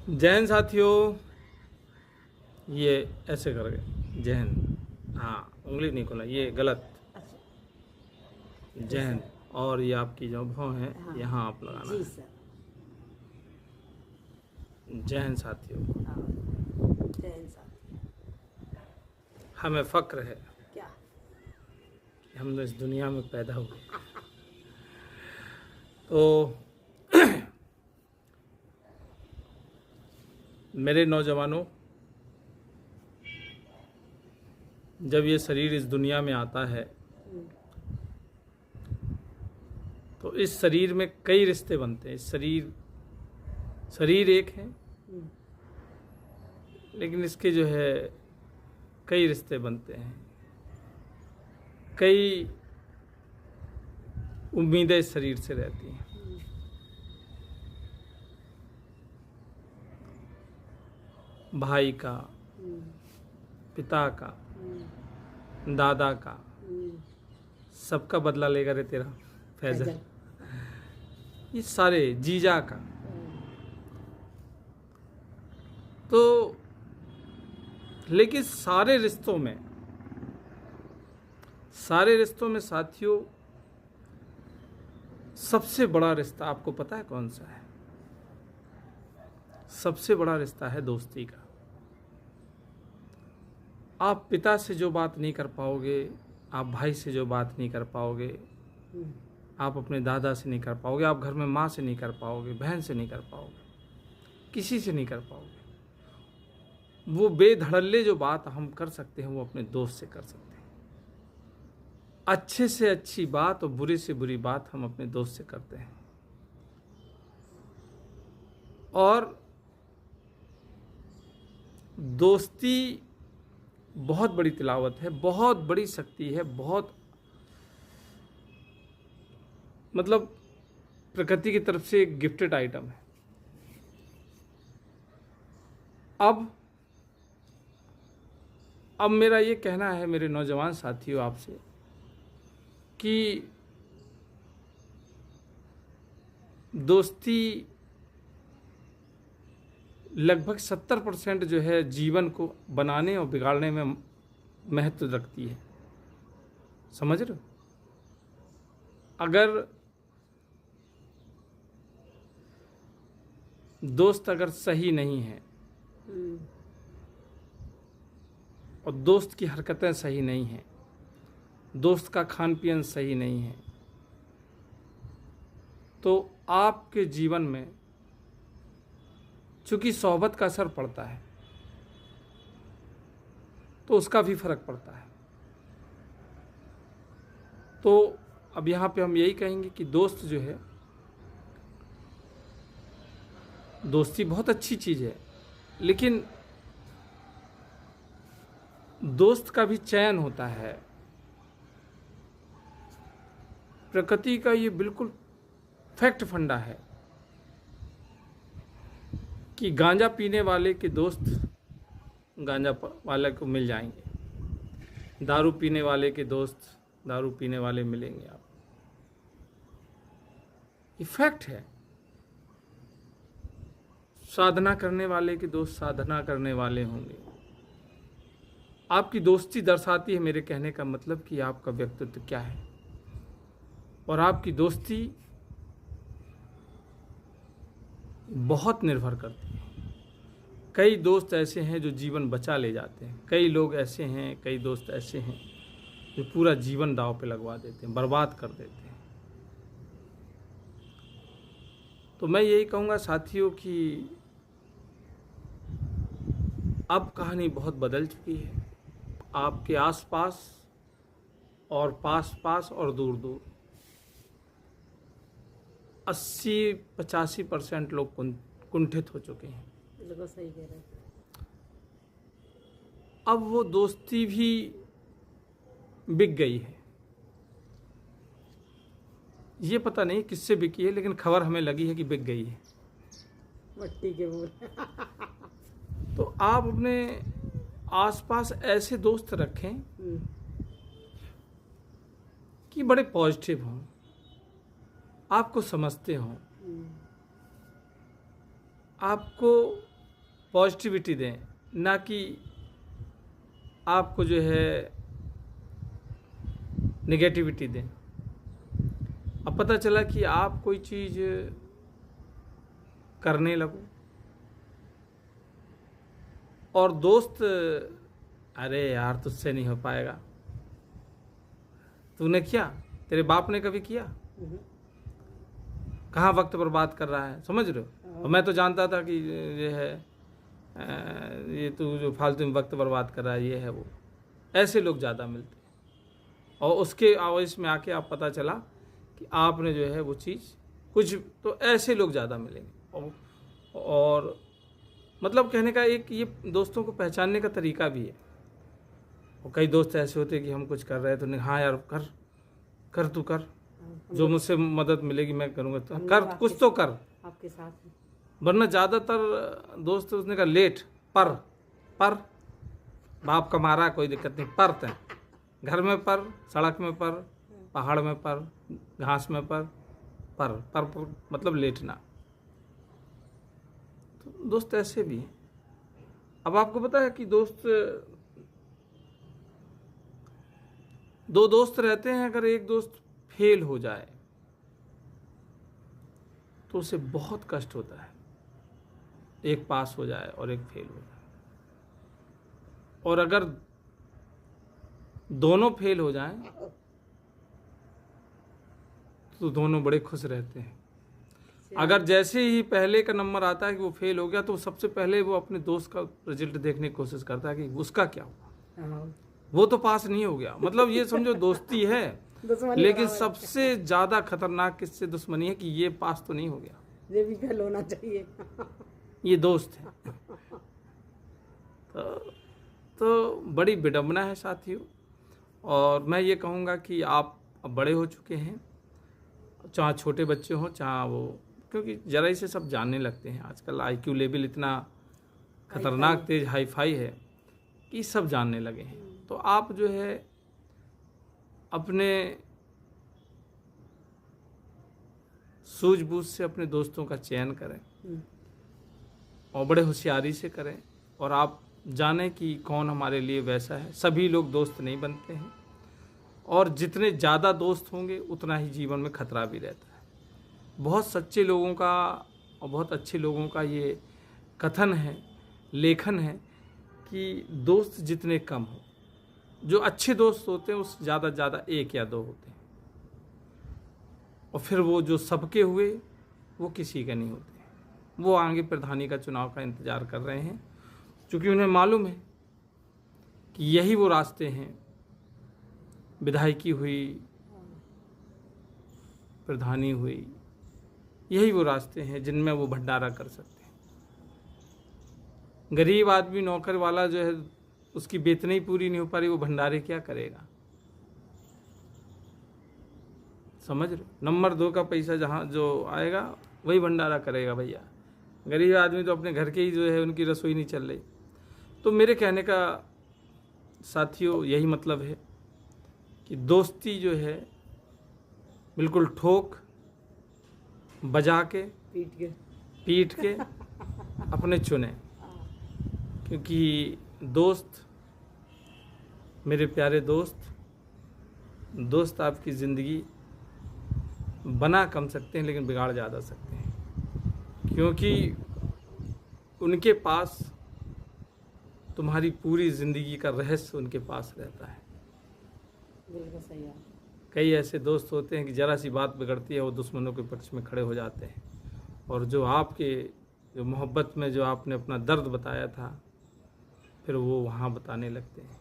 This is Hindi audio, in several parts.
जैन साथियों, ये ऐसे कर गए जैन। हाँ, उंगली नहीं खोला, ये गलत। अच्छा। जैन। सर। और ये आपकी जो भौं है, हाँ यहाँ आप लगाना जी है। सर। जैन साथियों, हाँ, जैन साथी। हमें फक्र है क्या? कि हम लोग इस दुनिया में पैदा हुए। तो मेरे नौजवानों, जब ये शरीर इस दुनिया में आता है तो इस शरीर में कई रिश्ते बनते हैं। इस शरीर एक है, लेकिन इसके जो है कई रिश्ते बनते हैं, कई उम्मीदें इस शरीर से रहती हैं। भाई का, पिता का, दादा का, सबका बदला लेगा रे तेरा फैजल। ये सारे जीजा का। तो लेकिन सारे रिश्तों में साथियों, सबसे बड़ा रिश्ता आपको पता है कौन सा है? सबसे बड़ा रिश्ता है दोस्ती का। आप पिता से जो बात नहीं कर पाओगे, आप भाई से जो बात नहीं कर पाओगे, आप अपने दादा से नहीं कर पाओगे, आप घर में माँ से नहीं कर पाओगे, बहन से नहीं कर पाओगे, किसी से नहीं कर पाओगे। वो बेधड़ल्ले जो बात हम कर सकते हैं वो अपने दोस्त से कर सकते हैं। अच्छे से अच्छी बात और बुरी से बुरी बात हम अपने दोस्त से करते हैं। और दोस्ती बहुत बड़ी तिलावत है, बहुत बड़ी शक्ति है, बहुत मतलब प्रकृति की तरफ से एक गिफ्टेड आइटम है। अब मेरा ये कहना है मेरे नौजवान साथियों आपसे कि दोस्ती लगभग 70% जो है जीवन को बनाने और बिगाड़ने में महत्व रखती है। समझ रहे हो? अगर दोस्त अगर सही नहीं है और दोस्त की हरकतें सही नहीं हैं, दोस्त का खान पीन सही नहीं है, तो आपके जीवन में चूंकि सोहबत का असर पड़ता है तो उसका भी फर्क पड़ता है। तो अब यहाँ पे हम यही कहेंगे कि दोस्त जो है, दोस्ती बहुत अच्छी चीज़ है, लेकिन दोस्त का भी चयन होता है। प्रकृति का ये बिल्कुल फैक्ट फंडा है कि गांजा पीने वाले के दोस्त गांजा वाले को मिल जाएंगे, दारू पीने वाले के दोस्त दारू पीने वाले मिलेंगे आप। ये फैक्ट है। साधना करने वाले के दोस्त साधना करने वाले होंगे। आपकी दोस्ती दर्शाती है, मेरे कहने का मतलब, कि आपका व्यक्तित्व क्या है। और आपकी दोस्ती बहुत निर्भर करती है। कई दोस्त ऐसे हैं जो जीवन बचा ले जाते हैं, कई लोग ऐसे हैं, कई दोस्त ऐसे हैं जो पूरा जीवन दांव पे लगवा देते हैं, बर्बाद कर देते हैं। तो मैं यही कहूँगा साथियों कि अब कहानी बहुत बदल चुकी है। आपके आसपास और पास और दूर दूर 80-85% लोग कुंठित हो चुके हैं। बिल्कुल सही कह रहे हैं। अब वो दोस्ती भी बिक गई है। ये पता नहीं किससे बिकी है, लेकिन खबर हमें लगी है कि बिक गई है। मट्टी के बोल। तो आप अपने आसपास ऐसे दोस्त रखें कि बड़े पॉजिटिव हों, आपको समझते हों, आपको पॉजिटिविटी दें, ना कि आपको जो है नेगेटिविटी दें। अब पता चला कि आप कोई चीज़ करने लगो और दोस्त, अरे यार तुझसे नहीं हो पाएगा, तूने किया, तेरे बाप ने कभी किया, कहाँ वक्त बर्बाद कर रहा है, समझ रहे हो। और मैं तो जानता था कि ये है, ये तू जो फालतू में वक्त बर्बाद कर रहा है, ये है वो। ऐसे लोग ज़्यादा मिलते हैं और उसके आवेश में आके आप पता चला कि आपने जो है वो चीज़ कुछ, तो ऐसे लोग ज़्यादा मिलेंगे। और मतलब कहने का एक ये दोस्तों को पहचानने का तरीका भी है। और कई दोस्त ऐसे होते हैं कि हम कुछ कर रहे हैं तो नहीं, हाँ यार कर कर, तू कर, जो मुझसे मदद मिलेगी मैं करूँगा, तो कर, कुछ तो कर, आपके साथ में। वरना ज़्यादातर दोस्त उसने कहा लेट पर बाप का मारा कोई दिक्कत नहीं, पर तय घर में पर, सड़क में पर, पहाड़ में पर, घास में पर मतलब लेटना। तो दोस्त ऐसे भी हैं। अब आपको पता है कि दो दोस्त रहते हैं, अगर एक दोस्त फेल हो जाए तो उसे बहुत कष्ट होता है, एक पास हो जाए और एक फेल हो जाए। और अगर दोनों फेल हो जाएं तो दोनों बड़े खुश रहते हैं। अगर जैसे ही पहले का नंबर आता है कि वो फेल हो गया, तो सबसे पहले वो अपने दोस्त का रिजल्ट देखने की कोशिश करता है कि उसका क्या हुआ, वो तो पास नहीं हो गया। मतलब ये समझो दोस्ती है, लेकिन सबसे ज्यादा खतरनाक किससे दुश्मनी है कि ये पास तो नहीं हो गया, ये भी फेल होना चाहिए। ये दोस्त है। तो बड़ी विडंबना है साथियों। और मैं ये कहूँगा कि आप अब बड़े हो चुके हैं, चाहे छोटे बच्चे हों चाहे वो, क्योंकि जरा इसे सब जानने लगते हैं। आजकल IQ लेवल इतना खतरनाक तेज हाई फाई है कि सब जानने लगे हैं। तो आप जो है अपने सूझबूझ से अपने दोस्तों का चयन करें और बड़े होशियारी से करें, और आप जानें कि कौन हमारे लिए वैसा है। सभी लोग दोस्त नहीं बनते हैं, और जितने ज़्यादा दोस्त होंगे उतना ही जीवन में खतरा भी रहता है। बहुत सच्चे लोगों का और बहुत अच्छे लोगों का ये कथन है, लेखन है कि दोस्त जितने कम हो, जो अच्छे दोस्त होते हैं उस ज़्यादा से ज़्यादा 1 या 2 होते हैं, और फिर वो जो सबके हुए वो किसी के नहीं होते। वो आगे प्रधानी का चुनाव का इंतज़ार कर रहे हैं, क्योंकि उन्हें मालूम है कि यही वो रास्ते हैं, विधायकी हुई, प्रधानी हुई, यही वो रास्ते हैं जिनमें वो भंडारा कर सकते हैं। गरीब आदमी नौकर वाला जो है, उसकी वेतन ही पूरी नहीं हो पा रही, वो भंडारे क्या करेगा, समझ रहे। नंबर 2 का पैसा जहाँ जो आएगा वही भंडारा करेगा भैया। गरीब आदमी तो अपने घर के ही जो है उनकी रसोई नहीं चल रही। तो मेरे कहने का साथियों यही मतलब है कि दोस्ती जो है बिल्कुल ठोक बजा के पीट के अपने चुने, क्योंकि दोस्त, मेरे प्यारे दोस्त आपकी ज़िंदगी बना कम सकते हैं लेकिन बिगाड़ ज़्यादा सकते हैं, क्योंकि उनके पास तुम्हारी पूरी ज़िंदगी का रहस्य उनके पास रहता है। बिल्कुल सही है। कई ऐसे दोस्त होते हैं कि ज़रा सी बात बिगड़ती है वो दुश्मनों के पक्ष में खड़े हो जाते हैं, और जो आपके जो मोहब्बत में जो आपने अपना दर्द बताया था फिर वो वहाँ बताने लगते हैं,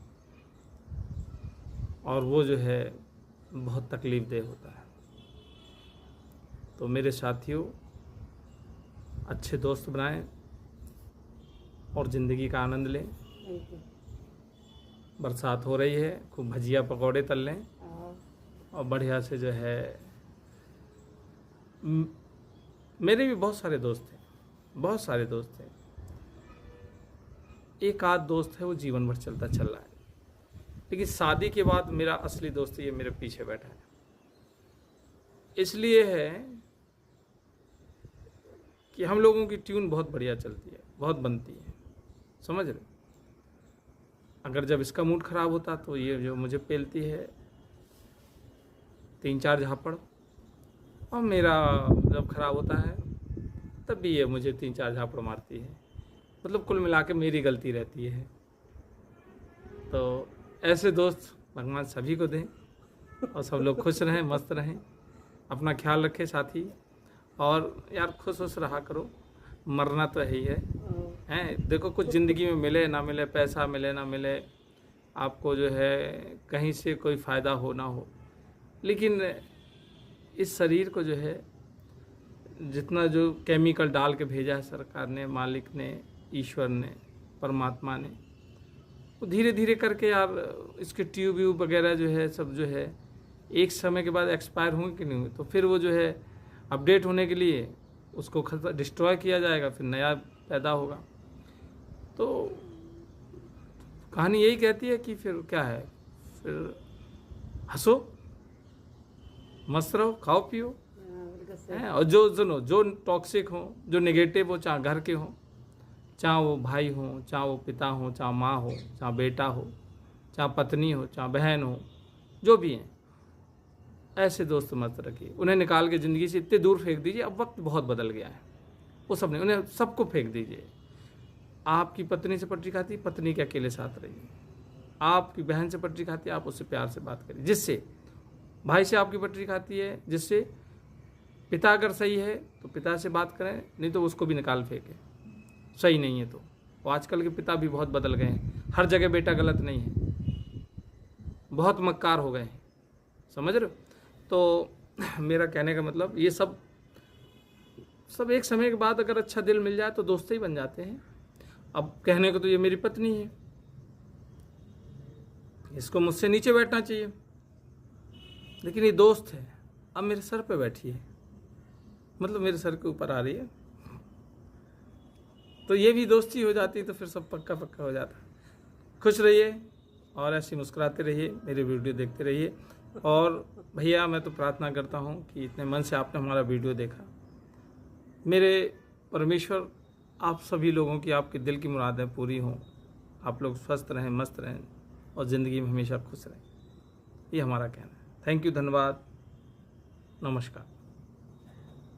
और वो जो है बहुत तकलीफ़ देह होता है। तो मेरे साथियों, अच्छे दोस्त बनाएं और ज़िंदगी का आनंद लें। बरसात हो रही है, खूब भजिया पकौड़े तल लें और बढ़िया से जो है, मेरे भी बहुत सारे दोस्त हैं, एक आध दोस्त है वो जीवन भर चलता चल रहा है, लेकिन शादी के बाद मेरा असली दोस्त ये मेरे पीछे बैठा है। इसलिए है कि हम लोगों की ट्यून बहुत बढ़िया चलती है, बहुत बनती है। समझ रहे? अगर जब इसका मूड खराब होता तो ये जो मुझे पेलती है 3-4 झापड़, और मेरा जब खराब होता है तब भी ये मुझे 3-4 झापड़ मारती है। मतलब कुल मिला के मेरी गलती रहती है। तो ऐसे दोस्त भगवान सभी को दें और सब लोग खुश रहें, मस्त रहें, अपना ख्याल रखें साथी। और यार खुश रहा करो, मरना तो यही है। देखो कुछ ज़िंदगी में मिले ना मिले, पैसा मिले ना मिले, आपको जो है कहीं से कोई फ़ायदा हो ना हो, लेकिन इस शरीर को जो है जितना जो केमिकल डाल के भेजा है सरकार ने, मालिक ने, ईश्वर ने, परमात्मा ने, वो धीरे धीरे करके यार इसके ट्यूब व्यूब वगैरह जो है सब जो है एक समय के बाद एक्सपायर होंगे कि नहीं होंगे, तो फिर वो जो है अपडेट होने के लिए उसको डिस्ट्रॉय किया जाएगा, फिर नया पैदा होगा। तो कहानी यही कहती है कि फिर क्या है, फिर हंसो, मस्त रहो, खाओ पियो, बिल्कुल सही। हैं। और जो सुनो, जो टॉक्सिक हो, जो नेगेटिव हो, चाहे घर के हो, चाहे वो भाई हो, चाहे वो पिता हो, चाहे माँ हो, चाहे बेटा हो, चाहे पत्नी हो, चाहे बहन हो, जो भी हैं, ऐसे दोस्त मत रखिए। उन्हें निकाल के ज़िंदगी से इतने दूर फेंक दीजिए। अब वक्त बहुत बदल गया है, वो सब नहीं, उन्हें सबको फेंक दीजिए। आपकी पत्नी से पटरी खाती, पत्नी के अकेले साथ रहिए। आपकी बहन से पटरी खाती है, आप उससे प्यार से बात करिए। जिससे भाई से आपकी पटरी खाती है, जिससे पिता अगर सही है तो पिता से बात करें, नहीं तो उसको भी निकाल फेंके, सही नहीं है तो। आजकल के पिता भी बहुत बदल गए हैं, हर जगह बेटा गलत नहीं है, बहुत मक्कार हो गए हैं, समझ रहे हो? तो मेरा कहने का मतलब ये सब एक समय के बाद अगर अच्छा दिल मिल जाए तो दोस्त ही बन जाते हैं। अब कहने को तो ये मेरी पत्नी है, इसको मुझसे नीचे बैठना चाहिए, लेकिन ये दोस्त है, अब मेरे सर पे बैठी है, मतलब मेरे सर के ऊपर आ रही है, तो ये भी दोस्ती हो जाती, तो फिर सब पक्का पक्का हो जाता। खुश रहिए और ऐसे मुस्कुराते रहिए, मेरे वीडियो देखते रहिए। और भैया मैं तो प्रार्थना करता हूँ कि इतने मन से आपने हमारा वीडियो देखा, मेरे परमेश्वर आप सभी लोगों की, आपके दिल की मुरादें पूरी हों, आप लोग स्वस्थ रहें, मस्त रहें और ज़िंदगी में हमेशा खुश रहें, ये हमारा कहना है। थैंक यू, धन्यवाद, नमस्कार।